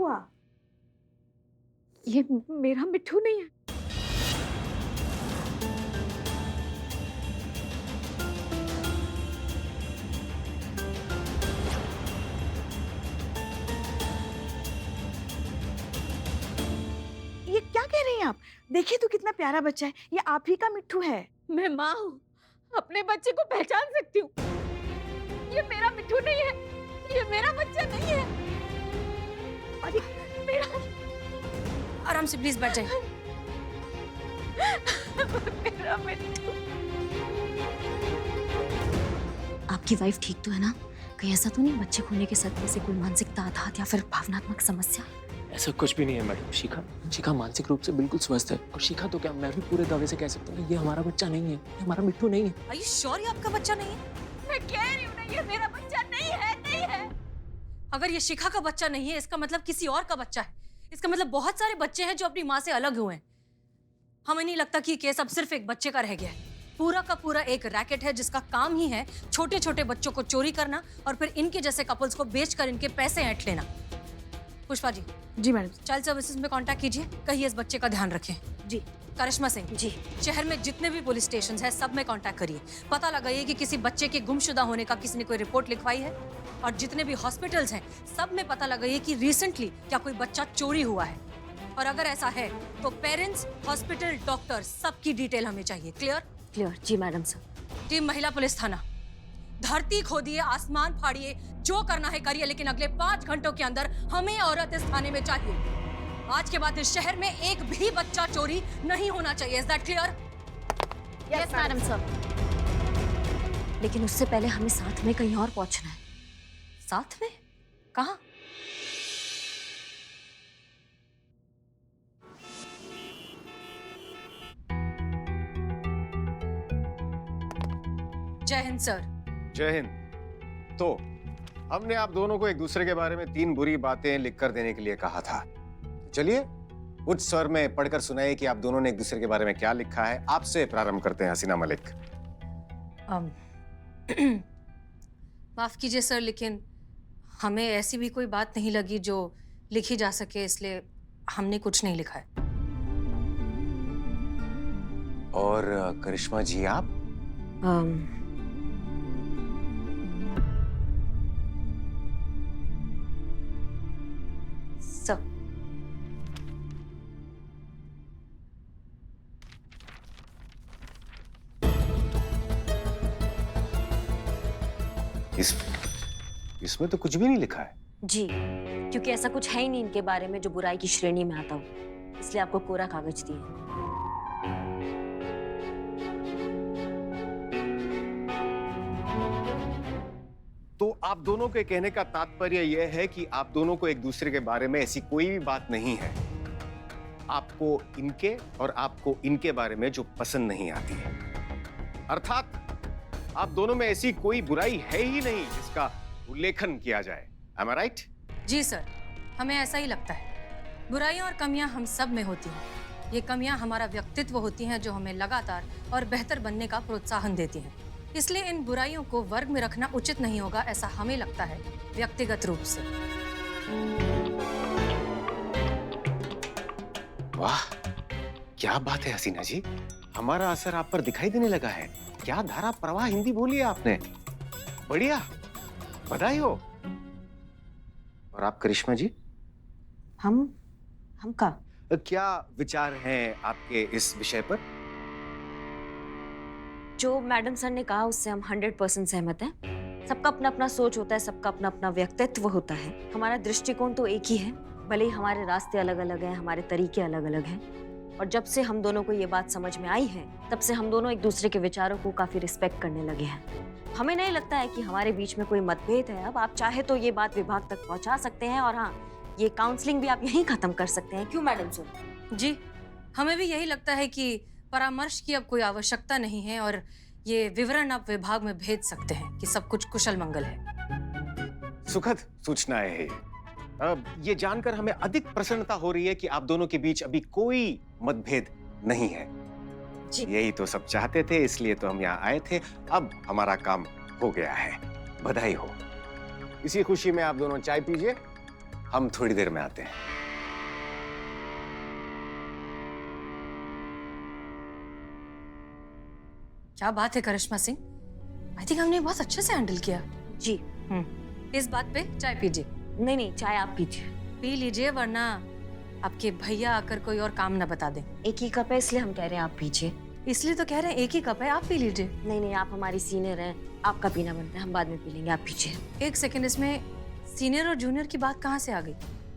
हुआ? ये मेरा मिट्ठू नहीं है। ये क्या कह रही हैं आप? देखिए तो कितना प्यारा बच्चा है, ये आप ही का मिट्ठू है। मैं माँ हूँ, अपने बच्चे को पहचान सकती हूँ। ये मेरा मिट्ठू नहीं है, ये मेरा बच्चा नहीं है। अरे मेरा आराम से प्लीज बैठ जाइए। मेरा मिट्ठू। आपकी वाइफ ठीक तो है ना? कहीं ऐसा तो नहीं बच्चे खोने के सदमे से कोई मानसिक आघात या फिर भावनात्मक समस्या? ऐसा कुछ भी नहीं है मैडम। शिखा मानसिक रूप से बिल्कुल स्वस्थ है। और शिखा तो क्या, मैं भी पूरे दावे से कह सकता हूँ ये हमारा बच्चा नहीं है, ये हमारा मिट्ठू नहीं है। Are you sure ये आपका बच्चा नहीं है? मैं कह रही हूँ ना, ये मेरा बच्चा नहीं है, नहीं है। अगर ये शिखा का बच्चा नहीं है, इसका मतलब किसी और का बच्चा है। इसका मतलब बहुत सारे बच्चे हैं जो अपनी माँ से अलग हुए हैं। हमें नहीं लगता कि ये केस अब सिर्फ एक बच्चे का रह गया है। पूरा का पूरा एक रैकेट है जिसका काम ही है छोटे छोटे बच्चों को चोरी करना और फिर इनके जैसे कपल्स को बेचकर इनके पैसे ऐंठ लेना। पुष्पा जी। जी मैडम। चाइल्ड सर्विसेज में कांटेक्ट कीजिए, कहिए इस बच्चे का ध्यान रखें। जी। करिश्मा सिंह जी, शहर में जितने भी पुलिस स्टेशन हैं सब में कांटेक्ट करिए, पता लगाइए कि किसी बच्चे के गुमशुदा होने का किसी ने कोई रिपोर्ट लिखवाई है। और जितने भी हॉस्पिटल्स हैं सब में पता लगाइए कि रिसेंटली क्या कोई बच्चा चोरी हुआ है। और अगर ऐसा है तो पेरेंट्स, हॉस्पिटल, डॉक्टर सबकी डिटेल हमें चाहिए। क्लियर? क्लियर। जी मैडम सर। टीम महिला पुलिस थाना, धरती खोदिए, आसमान फाड़िए, जो करना है करिए, लेकिन अगले 5 घंटों के अंदर हमें औरत इस थाने में चाहिए। आज के बाद इस शहर में एक भी बच्चा चोरी नहीं होना चाहिए। Is that clear? Yes madam sir. लेकिन उससे पहले हमें साथ में कहीं और पहुंचना है। साथ में? कहाँ? जय हिंद सर। जय हिंद। तो हमने आप दोनों को एक दूसरे के बारे में 3 बुरी बातें लिखकर देने के लिए कहा था। चलिए उच्च स्वर में पढ़कर सुनाइए कि आप दोनों ने एक दूसरे के बारे में क्या लिखा है। आपसे प्रारंभ करते हैं हसीना मलिक। माफ कीजिए सर, लेकिन हमें ऐसी भी कोई बात नहीं लगी जो लिखी जा सके, इसलिए हमने कुछ नहीं लिखा है। और करिश्मा जी आप? सर इसमें तो कुछ भी नहीं लिखा है। जी, क्योंकि ऐसा कुछ है ही नहीं इनके बारे में जो बुराई की श्रेणी में आता हो, इसलिए आपको कोरा कागज दिए। तो आप दोनों के कहने का तात्पर्य यह है कि आप दोनों को एक दूसरे के बारे में ऐसी कोई भी बात नहीं है, आपको इनके और आपको इनके बारे में जो पसंद नहीं आती है। अर्थात आप दोनों में ऐसी कोई बुराई है ही नहीं जिसका उल्लेखन किया जाए। Am I right? जी सर, हमें ऐसा ही लगता है। बुराइयां और कमियां हम सब में होती हैं। ये कमियां हमारा व्यक्तित्व होती हैं जो हमें लगातार और बेहतर बनने का प्रोत्साहन देती हैं। इसलिए इन बुराइयों को वर्ग में रखना उचित नहीं होगा, ऐसा हमें लगता है व्यक्तिगत रूप से। वाह, क्या बात है हसीना जी, हमारा असर आप पर दिखाई देने लगा है। क्या धारा प्रवाह हिंदी बोली है आपने, बढ़िया, बधाई हो। और आप करिश्मा जी? हम का क्या विचार हैं आपके इस विषय पर? जो मैडम सर ने कहा उससे हम 100% सहमत हैं। सबका अपना अपना सोच होता है, सबका अपना अपना व्यक्तित्व होता है। हमारा दृष्टिकोण तो एक ही है, भले ही हमारे रास्ते अलग अलग हैं, हमारे तरीके अलग अलग हैं। और जब से हम दोनों को ये बात समझ में आई है, तब से हम दोनों एक दूसरे के विचारों को काफी रिस्पेक्ट करने लगे हैं। हमें नहीं लगता है कि हमारे बीच में कोई मतभेद है। अब आप चाहे तो ये बात विभाग तक पहुंचा सकते हैं, और हाँ, ये काउंसलिंग भी आप यहीं खत्म कर सकते हैं। क्यों मैडम सर? जी, हमें भी यही लगता है कि परामर्श की अब कोई आवश्यकता नहीं है और ये विवरण आप विभाग में भेज सकते हैं कि सब कुछ कुशल मंगल है। सुखद सूचनाएं है। अब ये जानकर हमें अधिक प्रसन्नता हो रही है कि आप दोनों के बीच अभी कोई मतभेद नहीं है। जी। यही तो सब चाहते थे, इसलिए तो हम यहाँ आए थे। अब हमारा काम हो गया है, बधाई हो। इसी खुशी में आप दोनों चाय पीजिए हम थोड़ी देर में आते हैं। क्या बात है करिश्मा सिंह, आई थिंक हमने बहुत अच्छे से हैंडल किया। जी। इस बात पे चाय पीजिए। नहीं नहीं, चाय आप पीजिए। पी लीजिए वरना आपके भैया आकर कोई और काम ना बता दें। एक ही कप है इसलिए हम कह रहे हैं आप पीजिए। इसलिए तो कह रहे हैं एक ही कप है, आप पी लीजिए। नहीं नहीं, आप हमारी सीनियर हैं, आपका पीना बनता है, हम बाद में पी लेंगे, आप पीजिए। एक सेकंड, इसमें सीनियर और जूनियर की बात कहाँ से आ गई?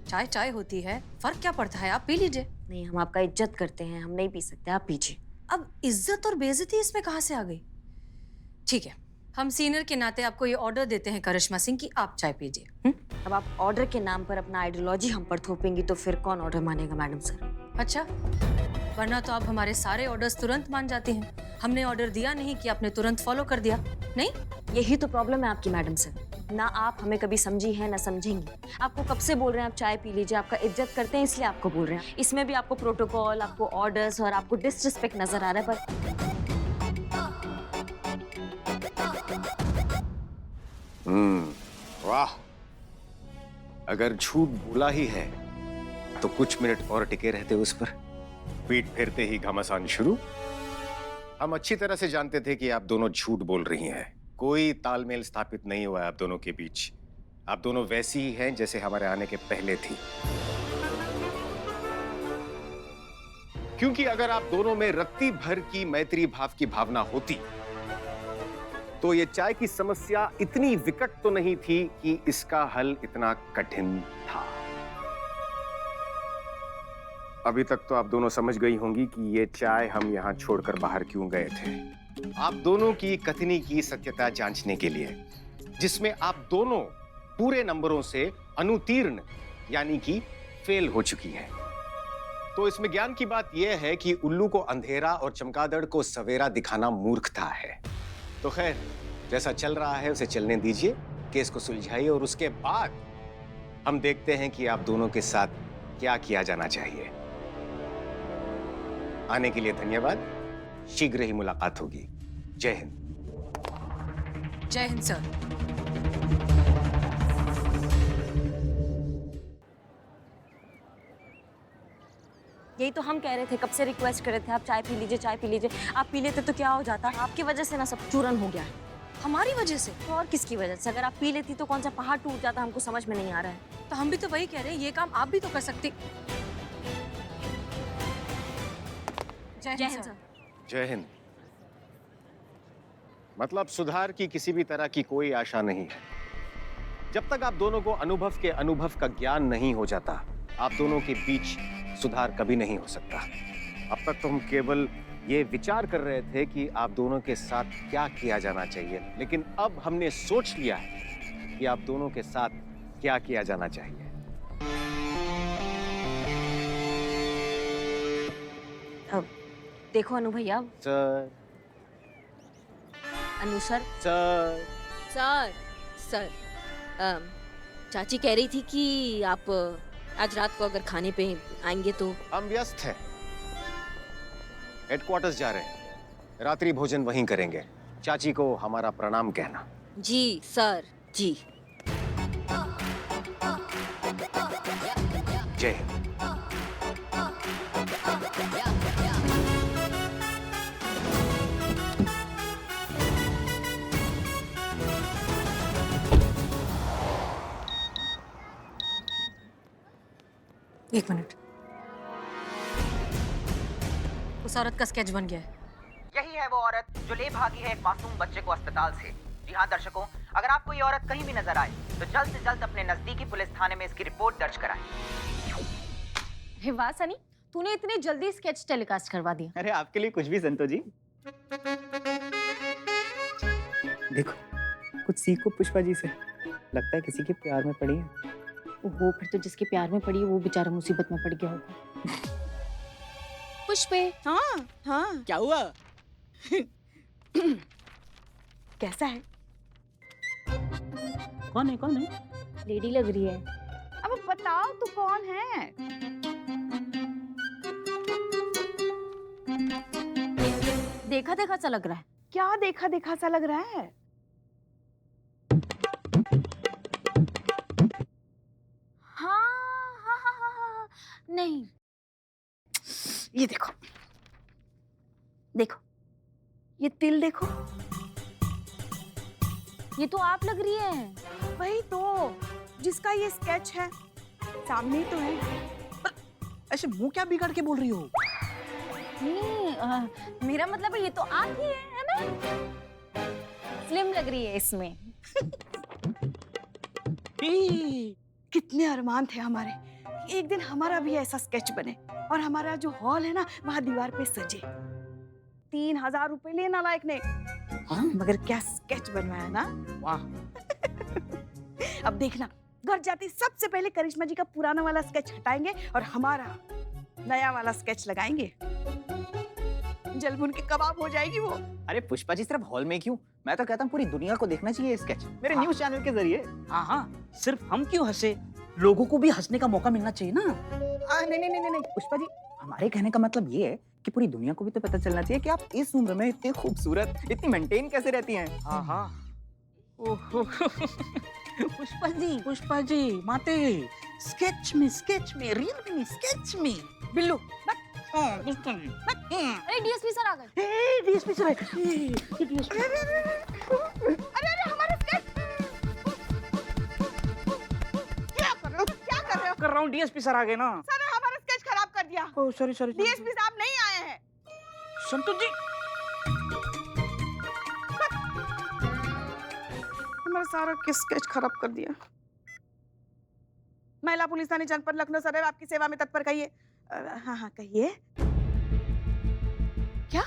चाय चाय होती है, फर्क क्या पड़ता है, आप पी लीजिए। नहीं, हम आपका इज्जत करते हैं, हम नहीं पी सकते, आप पीजिए। अब इज्जत और बेइज्जती इसमें कहाँ से आ गई? ठीक है, हम सीनियर के नाते आपको ये ऑर्डर देते हैं करिश्मा सिंह कि आप चाय पीजिए। अब आप ऑर्डर के नाम पर अपना आइडियोलॉजी हम पर थोपेंगी तो फिर कौन ऑर्डर मानेगा मैडम सर? अच्छा, वरना तो आप हमारे सारे ऑर्डर्स तुरंत मान जाती हैं। हमने ऑर्डर दिया नहीं कि आपने तुरंत फॉलो कर दिया। नहीं, यही तो प्रॉब्लम है आपकी मैडम सर, ना आप हमें कभी समझी है ना समझेंगी। आपको कब से बोल रहे हैं आप चाय पी लीजिए, आपका इज्जत करते हैं इसलिए आपको बोल रहे हैं। इसमें भी आपको प्रोटोकॉल, आपको ऑर्डर्स और आपको डिसरिस्पेक्ट नजर आ रहा है। पर वाह, अगर झूठ बोला ही है तो कुछ मिनट और टिके रहते उस पर। पीठ फेरते ही घमासान शुरू। हम अच्छी तरह से जानते थे कि आप दोनों झूठ बोल रही हैं। कोई तालमेल स्थापित नहीं हुआ है आप दोनों के बीच। आप दोनों वैसी ही हैं जैसे हमारे आने के पहले थी। क्योंकि अगर आप दोनों में रत्ती भर की मैत्री भाव की भावना होती तो ये चाय की समस्या इतनी विकट तो नहीं थी कि इसका हल इतना कठिन था। अभी तक तो आप दोनों समझ गई होंगी कि ये चाय हम यहां छोड़कर बाहर क्यों गए थे। आप दोनों की कथनी की सत्यता जांचने के लिए, जिसमें आप दोनों पूरे नंबरों से अनुत्तीर्ण यानी कि फेल हो चुकी है। तो इसमें ज्ञान की बात यह है कि उल्लू को अंधेरा और चमगादड़ को सवेरा दिखाना मूर्खता है। तो खैर, जैसा चल रहा है उसे चलने दीजिए, केस को सुलझाइए और उसके बाद हम देखते हैं कि आप दोनों के साथ क्या किया जाना चाहिए। आने के लिए धन्यवाद। शीघ्र ही मुलाकात होगी। जय हिंद। जय हिंद सर। यही तो हम कह रहे थे, कब से रिक्वेस्ट कर रहे थे आप चाय पी लीजिए, चाय पी लीजिए। आप पी लेते तो क्या हो जाता? आपकी वजह से ना सब चूरन हो गया है। हमारी वजह से? तो और किसकी वजह से? अगर आप पी लेती तो कौन सा पहाड़ टूट जाता, हमको समझ में नहीं आ रहा है। तो हम भी तो वही कह रहे हैं, ये काम आप भी तो कर सकती। जय हिंद सर। जय हिंद। मतलब सुधार की किसी भी तरह की कोई आशा नहीं है। जब तक आप दोनों को अनुभव का ज्ञान नहीं हो जाता, आप दोनों के बीच सुधार कभी नहीं हो सकता। अब तक तो हम केवल ये विचार कर रहे थे कि आप दोनों के साथ क्या किया जाना चाहिए, लेकिन अब हमने सोच लिया है कि आप दोनों के साथ क्या किया जाना चाहिए। अब देखो अनु भैया। सर। अनु सर। सर। सर सर चाची कह रही थी कि आप आज रात को अगर खाने पे आएंगे तो। हम व्यस्त हैं, हेडक्वार्टर्स जा रहे हैं, रात्रि भोजन वहीं करेंगे। चाची को हमारा प्रणाम कहना। जी सर जी। जय हिंद। एक मिनट, उस औरत का स्केच बन गया है। यही है वो औरत जो ले भागी है एक मासूम बच्चे को अस्पताल से। जी हाँ दर्शकों, अगर आपको ये औरत कहीं भी नजर आए तो जल्द से जल्द अपने नजदीकी पुलिस थाने में इसकी रिपोर्ट दर्ज कराएं। वाह सनी, तूने इतनी जल्दी स्केच टेलीकास्ट करवा दिया। अरे आपके लिए कुछ भी संतो जी। देखो, कुछ सीखो पुष्पा जी से। लगता है किसी के प्यार में पड़ी है। ओहो, फिर तो जिसके प्यार में पड़ी वो बेचारा मुसीबत में पड़ गया होगा। पुष्पे। हाँ हाँ, क्या हुआ? कैसा है? कौन है? कौन है? लेडी लग रही है। अब बताओ तू कौन है? देखा देखा सा लग रहा है। क्या देखा देखा सा लग रहा है? हाँ नहीं, ये देखो, देखो, ये तिल देखो, ये तो आप लग रही है। वही तो जिसका ये स्केच है, सामने ही तो है। ऐसे मुंह क्या बिगाड़ के बोल रही हो? नहीं, मेरा मतलब है ये तो आप ही है ना? स्लिम लग रही है इसमें। कितने अरमान थे हमारे, एक दिन हमारा भी ऐसा स्केच बने और हमारा जो हॉल है ना वहाँ दीवार पे सजे। 3000 रुपए लेना लायक ने, मगर क्या स्केच बनवाया ना, वाह। अब देखना, घर जाती सबसे पहले करिश्मा जी का पुराना वाला स्केच हटाएंगे और हमारा नया वाला स्केच लगाएंगे। जलमुन के कबाब हो जाएगी वो। अरे पुष्पा जी, सिर्फ हॉल में क्यों, मैं तो कहता हूँ पूरी दुनिया को देखना चाहिए स्केच, मेरे न्यूज़ चैनल के जरिए। हाँ हाँ, सिर्फ हम क्यों हंसे, लोगों को भी हंसने का मौका मिलना चाहिए ना। नहीं पुष्पा जी, हमारे कहने का मतलब ये है कि पूरी दुनिया को भी तो पता चलना चाहिए कि आप इस उम्र में इतनी खूबसूरत, इतनी मेंटेन कैसे रहती हैं। हाँ हाँ। ओहो। पुष्पा जी, माते स्केच में, रियल में, स्केच में। बिल्लू, हाँ, पुष्पा जी। अरे डीएसपी सर आ गए। डीएसपी सर है। अरे हमारा स्केच क्या कर रहे हो? कर रहा हूँ, डीएसपी सर आ गए ना। सर ने हमारा स्केच खराब कर दिया। Oh sorry. डीएसपी साहब नहीं आए हैं। संतोष जी, हमारा सारा स्केच खराब कर दिया। महिला पुलिस थाने जनपद लखनऊ सदैव आपकी सेवा में तत्पर, कहिए। हाँ कहिए। क्या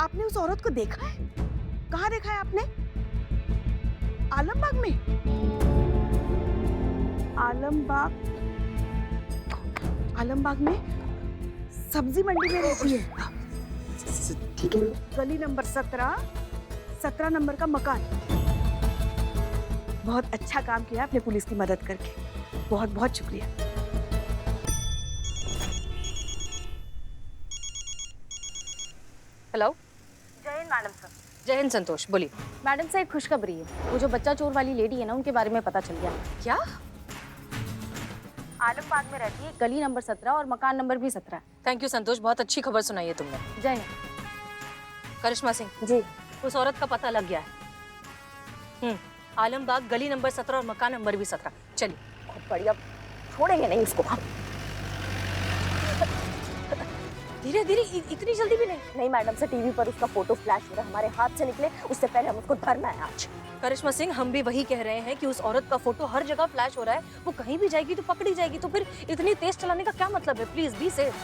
आपने उस औरत को देखा है? कहाँ देखा है आपने? आलमबाग में? आलमबाग में सब्जी मंडी में रहती है। ठीक है। गली नंबर 17 नंबर का मकान। बहुत अच्छा काम किया आपने पुलिस की मदद करके, बहुत बहुत शुक्रिया। हेलो। जय हिंद मैडम सर। जय हिंद संतोष, बोलिए। मैडम सर, एक खुशखबरी है, वो जो बच्चा चोर वाली लेडी है ना, उनके बारे में पता चल गया। क्या? आलमबाग में रहती है, गली नंबर 17 और मकान नंबर भी 17। थैंक यू संतोष, बहुत अच्छी खबर सुनाई है तुमने। जय हिंद। करिश्मा सिंह जी। उस औरत का पता लग गया है। आलमबाग गली नंबर 17 और मकान नंबर भी 17। चलिए। बहुत बढ़िया, छोड़ेंगे नहीं इसको हम। धीरे धीरे, इतनी जल्दी भी नहीं। नहीं मैडम सर, टीवी पर उसका फोटो फ्लैश हो रहा है, हमारे हाथ से निकले उससे पहले हम उसको धरना है आज। करिश्मा सिंह, हम भी वही कह रहे हैं कि उस औरत का फोटो हर जगह फ्लैश हो रहा है, वो कहीं भी जाएगी तो पकड़ी जाएगी, तो फिर इतनी तेज चलाने का क्या मतलब है? Please be safe.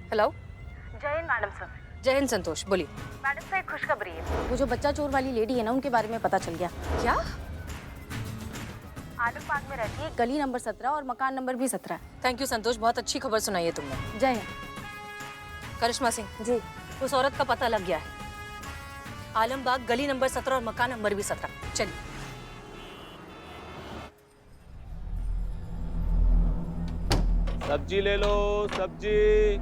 हेलो। जय हिंद मैडम सर। जय हिंद संतोष, बोलिए। मैडम सर, एक खुशखबरी है, वो जो बच्चा चोर वाली लेडी है ना, उनके बारे में पता चल गया। क्या? आलमबाग में रहती है, गली नंबर 17 और मकान नंबर भी 17। थैंक यू संतोष, बहुत अच्छी खबर सुनाई है तुमने। जय हिंद। करिश्मा सिंह जी। उस औरत का पता लग गया है। आलमबाग गली नंबर 17 और मकान नंबर भी 17। चलिए। सब्जी ले लो, सब्जी।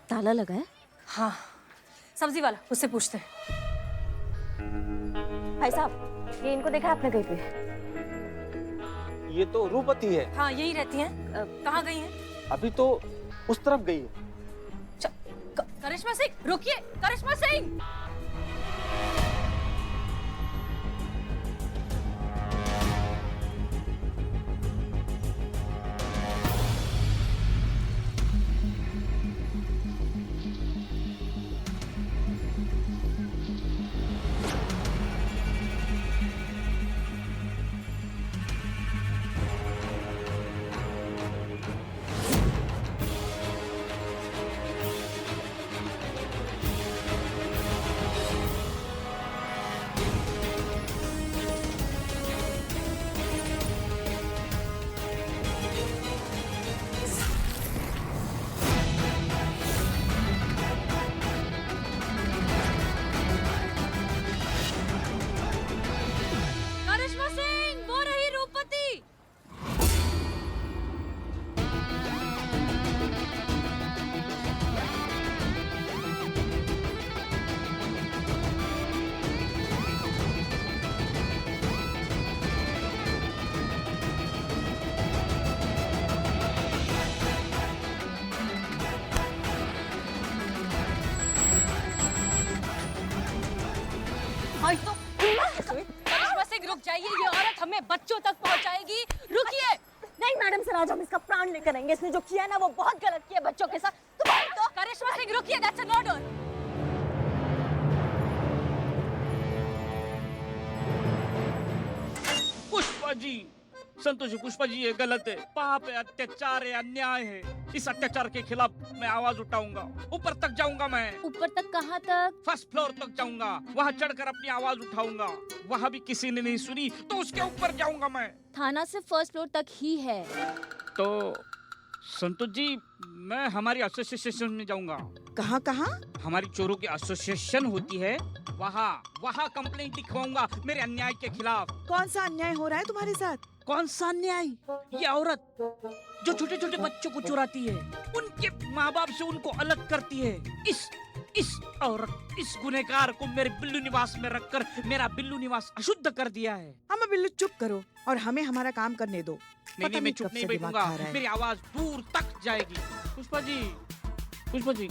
ताला लगा है? हाँ, सब्जी वाला, उससे पूछते हैं। भाई साहब, ये इनको देखा आपने कहीं पे? ये तो रूपवती है। हाँ यही रहती हैं। कहाँ गई हैं? अभी तो उस तरफ गई है। करिश्मा सिंह, रुकिए। करिश्मा सिंह, करिश्मा सिंह, वो रही रूपवती। भाई तो करिश्मा सिंह, रुक जाइए। ये औरत हमें बच्चों तक पहुंचाएगी। रुकिए। नहीं मैडम सर, आज हम इसका प्राण लेकर आएंगे। इसने जो किया ना वो बहुत गलत किया बच्चों के साथ। तो करिश्मा सिंह, रुकिए। That's an order. Pushpa ji, Santosh Pushpa ji, ये गलत है। पाप है, अत्याचार है, अन्याय है। इस अत्याचार के खिलाफ मैं आवाज उठाऊंगा। ऊपर तक जाऊंगा मैं। ऊपर तक कहाँ तक? फर्स्ट फ्लोर तक जाऊंगा। वहाँ चढ़कर अपनी आवाज उठाऊंगा। वहाँ भी किसी ने नहीं सुनी तो उसके ऊपर जाऊंगा मैं। थाना से फर्स्ट फ्लोर तक ही है। तो संतोष जी, मैं हमारी एसोसिएशन में जाऊंगा। कहाँ कहाँ? हमारी चोरों की एसोसिएशन होती है, वहाँ कंप्लेंट लिखवाऊंगा मेरे अन्याय के खिलाफ। कौन सा अन्याय हो रहा है तुम्हारे साथ? कौन सा अन्याय? ये औरत जो छोटे छोटे बच्चों को चुराती है, उनके माँ बाप से उनको अलग करती है। इस औरत, इस गुनहगार को मेरे बिल्लू निवास में रखकर मेरा बिल्लू निवास अशुद्ध कर दिया है। हम बिल्लू चुप करो और हमें हमारा काम करने दो। नहीं, मैं चुप नहीं बैठूंगा। मेरी आवाज दूर तक जाएगी। पुष्पा जी, पुष्पा जी।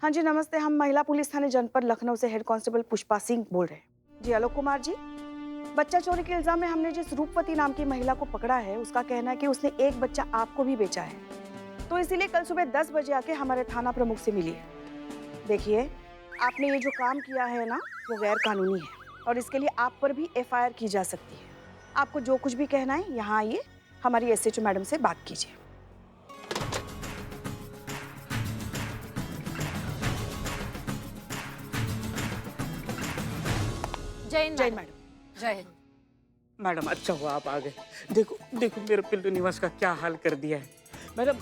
हाँ जी नमस्ते, हम महिला पुलिस थाने जनपद लखनऊ से हेड कांस्टेबल पुष्पा सिंह बोल रहे हैं। जी आलोक कुमार जी, बच्चा चोरी के इल्जाम में हमने जिस रूपवती नाम की महिला को पकड़ा है, उसका कहना है कि उसने एक बच्चा आपको भी बेचा है। तो इसीलिए कल सुबह 10 बजे आके हमारे थाना प्रमुख से मिली है। देखिए, आपने ये जो काम किया है ना, वो गैर कानूनी है और इसके लिए आप पर भी FIR की जा सकती है। आपको जो कुछ भी कहना है यहाँ आइए, हमारी SHO मैडम से बात कीजिए। जय मैडम। जय हिंद। मैडम, अच्छा हुआ आप आ गए। देखो देखो, मेरे बिल्लू निवास का क्या हाल कर दिया है। मैडम,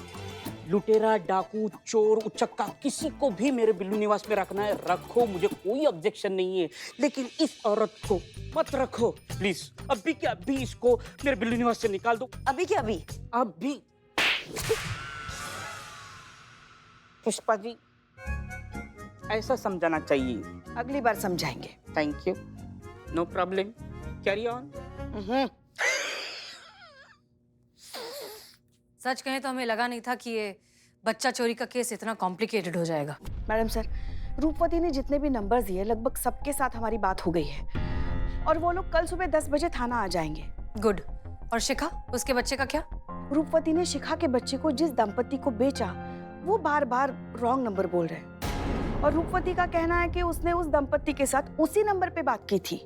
लुटेरा, डाकू, चोर, उचक्का, किसी को भी मेरे बिल्लू निवास में रखना है रखो, मुझे कोई ऑब्जेक्शन नहीं है। लेकिन इस औरत को मत रखो प्लीज। अभी के अभी इसको मेरे बिल्लू निवास से निकाल दो। अभी क्या अभी? अभी। पुष्पा जी, ऐसा समझाना चाहिए। अगली बार समझाएंगे। Thank you, no problem, carry on. सच कहें तो हमें लगा नहीं था कि ये बच्चा चोरी का केस इतना कॉम्प्लिकेटेड हो जाएगा। मैडम सर, रूपवती ने जितने भी नंबर्स दिए, लगभग सबके साथ हमारी बात हो गई है और वो लोग कल सुबह 10 बजे थाना आ जाएंगे। गुड। और शिखा, उसके बच्चे का क्या? रूपवती ने शिखा के बच्चे को जिस दंपति को बेचा, वो बार बार रॉन्ग नंबर बोल रहे हैं और रूपवती का कहना है कि उसने उस दंपति के साथ उसी नंबर पे बात की थी।